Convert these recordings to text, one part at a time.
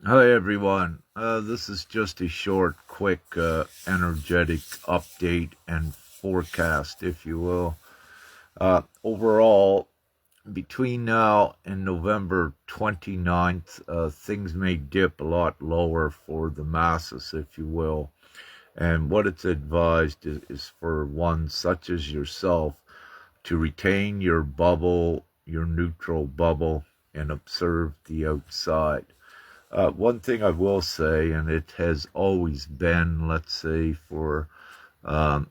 Hi everyone. This is just a short, quick, energetic update and forecast, if you will. Overall, between now and November 29th, things may dip a lot lower for the masses, if you will. And what it's advised is for one such as yourself to retain your bubble, your neutral bubble, and observe the outside. One thing I will say, and it has always been, let's say, for um,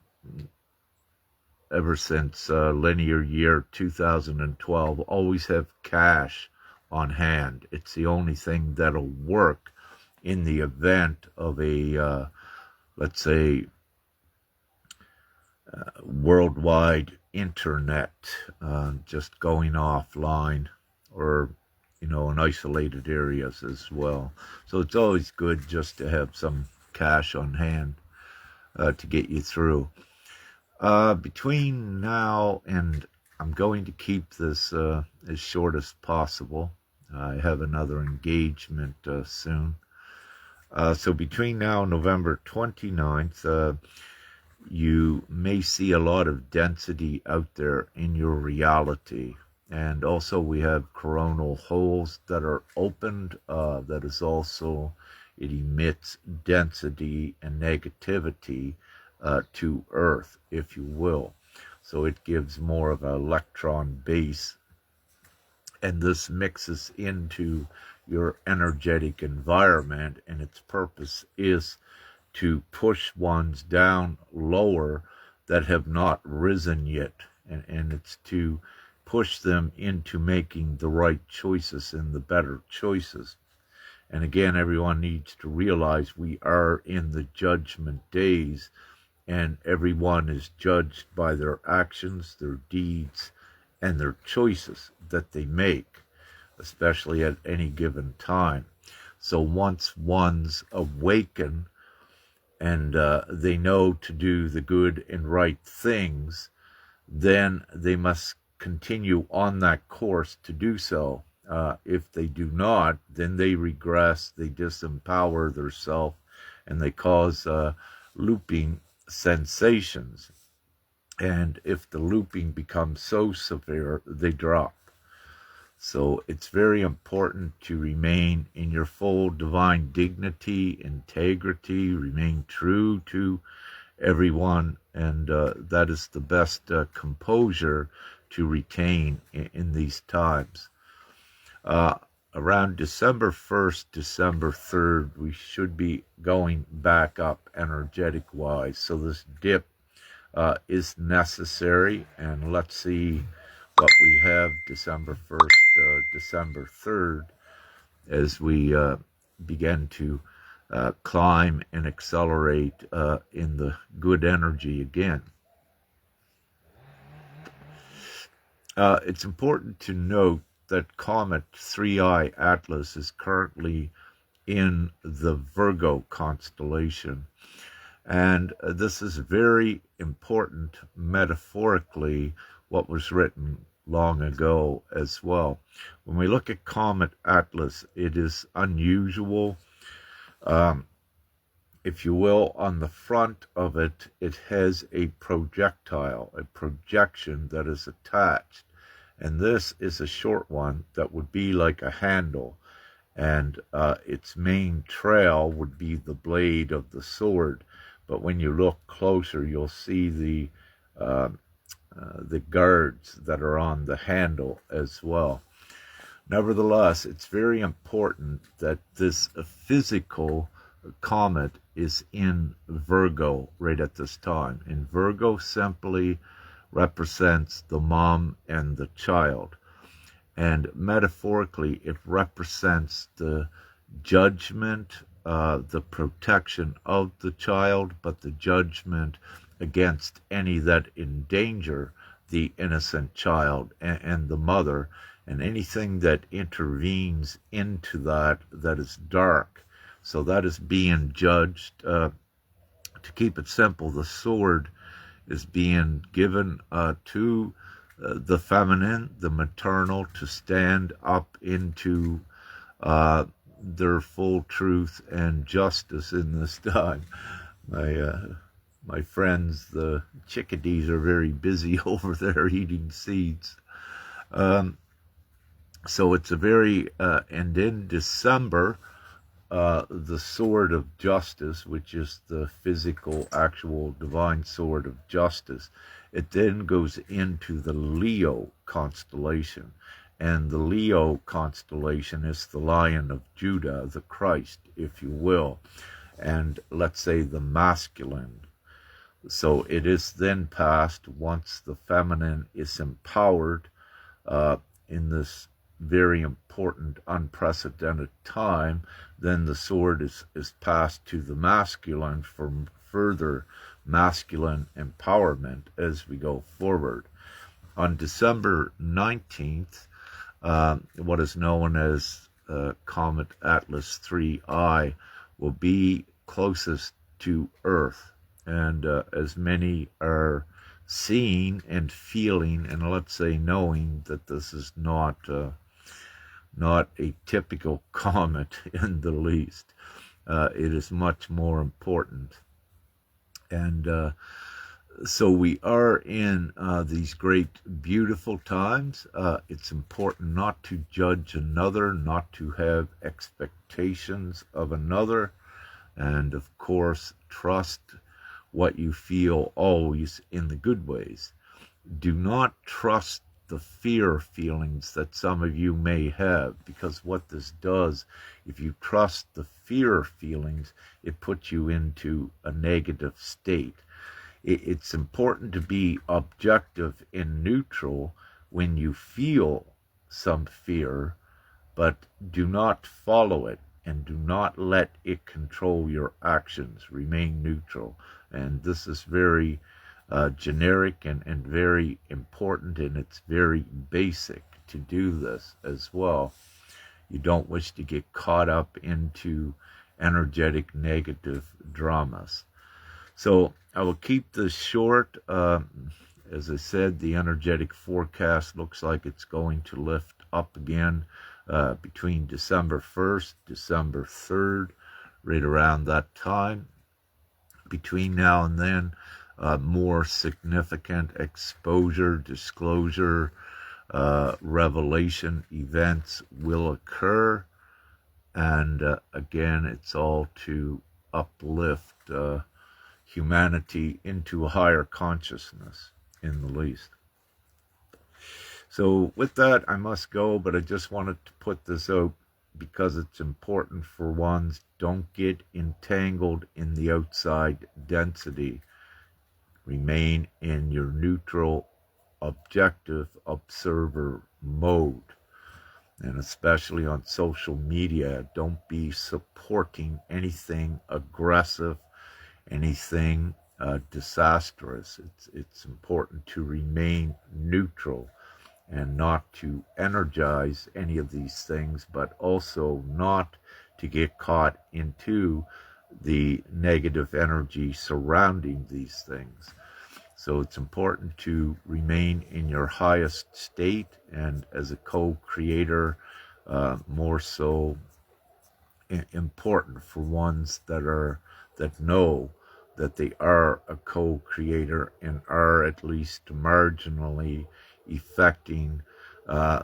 ever since linear year 2012, always have cash on hand. It's the only thing that'll work in the event of a, let's say, worldwide internet just going offline, or in isolated areas as well. So it's always good just to have some cash on hand to get you through. Between now and I'm going to keep this as short as possible. I have another engagement soon. So between now and November 29th, you may see a lot of density out there in your reality. And also we have coronal holes that are opened. That is also, it emits density and negativity to Earth, if you will. So it gives more of an electron base, and this mixes into your energetic environment, and its purpose is to push ones down lower that have not risen yet, and it's to push them into making the right choices and the better choices. And again, everyone needs to realize we are in the judgment days, and everyone is judged by their actions, their deeds, and their choices that they make, especially at any given time. So once one's awaken and they know to do the good and right things, then they must continue on that course to do so. If they do not, then they regress, they disempower themselves, and they cause looping sensations. And if the looping becomes so severe, they drop. So it's very important to remain in your full divine dignity, integrity, remain true to everyone, and that is the best composure to retain in these times. Uh, Around December 1st, December 3rd, we should be going back up energetic wise. So this dip is necessary, and let's see what we have December 1st, December 3rd, as we begin to climb and accelerate in the good energy again. It's important to note that Comet 3I Atlas is currently in the Virgo constellation. And this is very important metaphorically, what was written long ago as well. When we look at Comet Atlas, it is unusual. Um, if you will, on the front of it, it has a projectile, a projection that is attached. And this is a short one that would be like a handle. And its main trail would be the blade of the sword. But when you look closer, you'll see the guards that are on the handle as well. Nevertheless, it's very important that this physical comet is in Virgo right at this time. And Virgo simply represents the mom and the child. And metaphorically, it represents the judgment, the protection of the child, but the judgment against any that endanger the innocent child and the mother, and anything that intervenes into that is dark. So that is being judged. To keep it simple, the sword is being given to the feminine, the maternal, to stand up into uh, their full truth and justice in this time. My friends, the chickadees, are very busy over there eating seeds. So it's a very, and in December, the sword of justice, which is the physical, actual divine sword of justice, it then goes into the Leo constellation. And the Leo constellation is the Lion of Judah, the Christ, if you will, and let's say the masculine. So it is then passed once the feminine is empowered in this very important, unprecedented time, then the sword is passed to the masculine for further masculine empowerment as we go forward. On December 19th, what is known as Comet Atlas 3I will be closest to Earth. And as many are seeing and feeling, and let's say knowing, that this is not a typical comet in the least. It is much more important. And so we are in these great, beautiful times. It's important not to judge another, not to have expectations of another, and of course, trust what you feel always in the good ways. Do not trust the fear feelings that some of you may have, because what this does, if you trust the fear feelings, it puts you into a negative state. It's important to be objective and neutral when you feel some fear, but do not follow it and do not let it control your actions. Remain neutral. And this is very generic and very important, and it's very basic to do this as well. You don't wish to get caught up into energetic negative dramas. So I will keep this short. As I said, the energetic forecast looks like it's going to lift up again between December 1st, December 3rd, right around that time. Between now and then, more significant exposure, disclosure, revelation events will occur. And again, it's all to uplift humanity into a higher consciousness, in the least. So with that, I must go, but I just wanted to put this out because it's important for ones. Don't get entangled in the outside density. Remain in your neutral, objective observer mode. And especially on social media, don't be supporting anything aggressive, anything disastrous. It's important to remain neutral and not to energize any of these things, but also not to get caught into the negative energy surrounding these things. So it's important to remain in your highest state, and as a co-creator, more so important for ones that know that they are a co-creator and are at least marginally affecting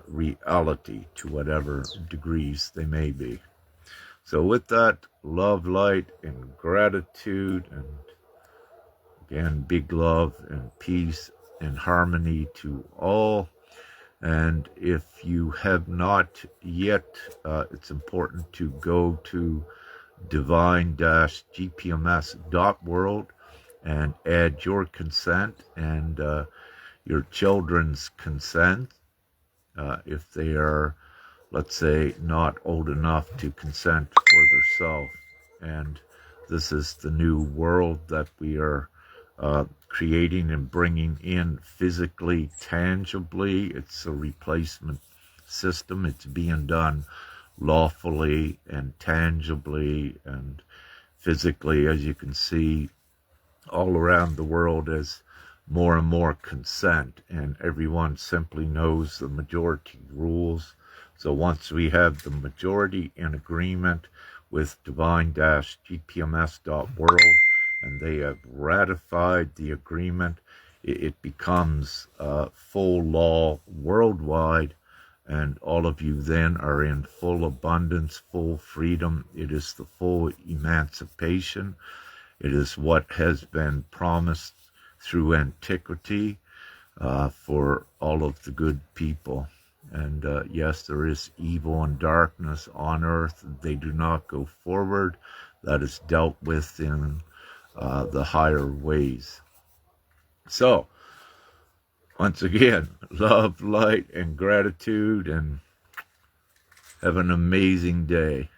reality to whatever degrees they may be. So with that, love, light, and gratitude, and again, big love and peace and harmony to all. And if you have not yet, it's important to go to divine-gpms.world and add your consent and your children's consent, if they are, let's say, not old enough to consent for themselves. And this is the new world that we are creating and bringing in physically, tangibly. It's a replacement system. It's being done lawfully and tangibly and physically, as you can see all around the world, as more and more consent, and everyone simply knows the majority rules. So once we have the majority in agreement with divine-gpms.world and they have ratified the agreement, it becomes full law worldwide, and all of you then are in full abundance, full freedom. It is the full emancipation. It is what has been promised through antiquity for all of the good people. And yes, there is evil and darkness on earth. They do not go forward. That is dealt with in the higher ways. So, once again, love, light, and gratitude, and have an amazing day.